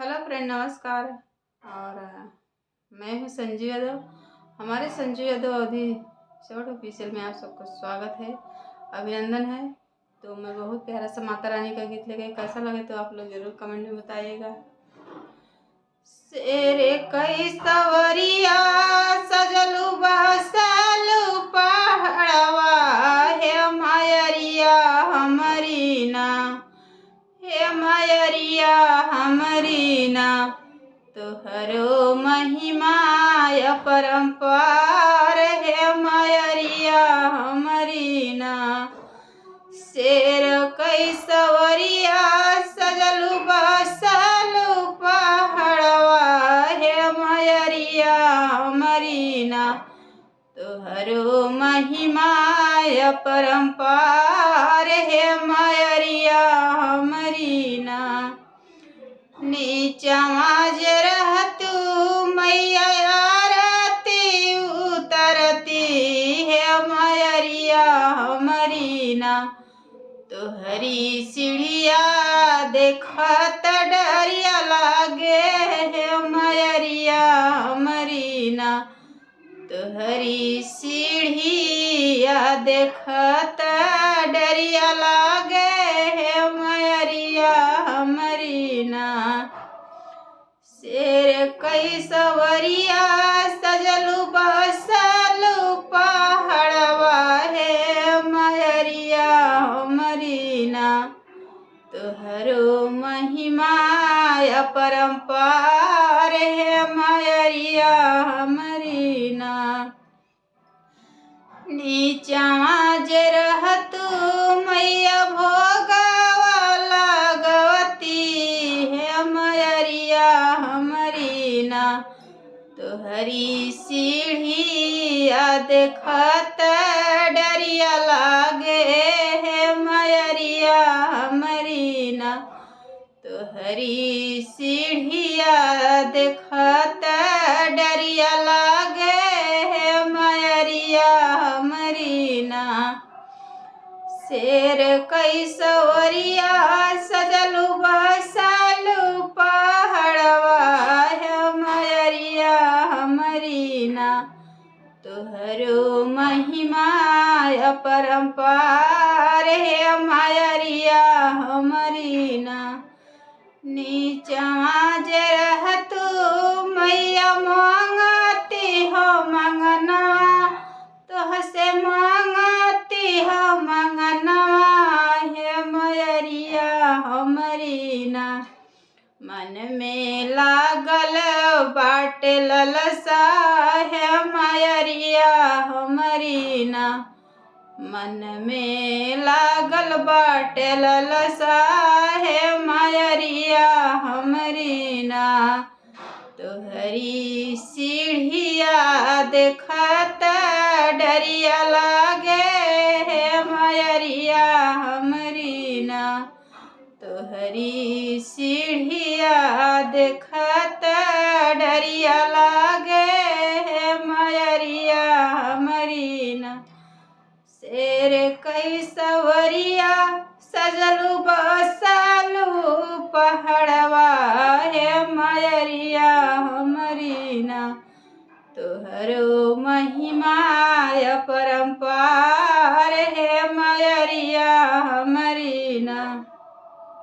Hello friend, नमस्कार। और मैं हूँ संजू यादव। हमारे संजू यादव अवधि शॉर्ट ऑफिशियल में आप सबको स्वागत है, अभिनंदन है। तो मैं बहुत प्यारा सा माता रानी का गीत लेके, कैसा लगे तो आप लोग जरूर कमेंट में बताइएगा। शेरे कई सवरिया सजलू बसलू पहाड़वा, हे मायरिया हमरी ना, हे मायरिया हमरी ना। तोहरो महिमा परम्पार, हे मायरिया हमरी ना। शेर कई सवरिया सजलू बसलू पहाड़वा, हे मायरिया हमरी ना। तोहरो महिमा परम्पार, हे मायरिया हमरी ना। नीचवा जे रहतू मैया आरती उतरती, हे मायरिया हमरी ना। तोहरी सीढ़िया देखत डरिया लागे, हे मायरिया हमरी ना। तोहरी सीढ़िया देखत डरिया लागे, हे मायरिया हमरी ना। शेर कई सवरिया सजलू बसलू पहाड़वा, हे मायरिया हमरी ना। तोहरो महिमा परम्पार, हे मायरिया हमरी ना। नीचवा जे रहतू मैया भोगवा लगवती, हे मायरिया हमरी ना। तोहरी सीढ़िया देखत डरिया लागे, हे मायरिया हमरी ना। तोहरी सीढ़िया देखत डरिया लागे, हे मायरिया हमरी ना। शेर कई सवरिया सजलू बसलू पहाड़वा, हे मायरिया हमरी ना। तोहरो महिमा परम्पार, हे मायरिया हमरी ना। नीचवा जे रहतू मैया मांगती हो मंगनवा, तोहसे मांगती हो मंगनवा, हे मायरिया हमरी ना। मन में लागल बाटे ललसा, हे मायरिया हमरी ना। मन में लागल बाटे ललसा, हे मायरिया हमरी ना। तोहरी सीढ़िया देखत डरिया लागे, हे मायरिया हमरी ना। तोहरी सीढ़िया देखत डरिया लागे, हे मायरिया हमरी ना। शेर कई सवरिया सजलू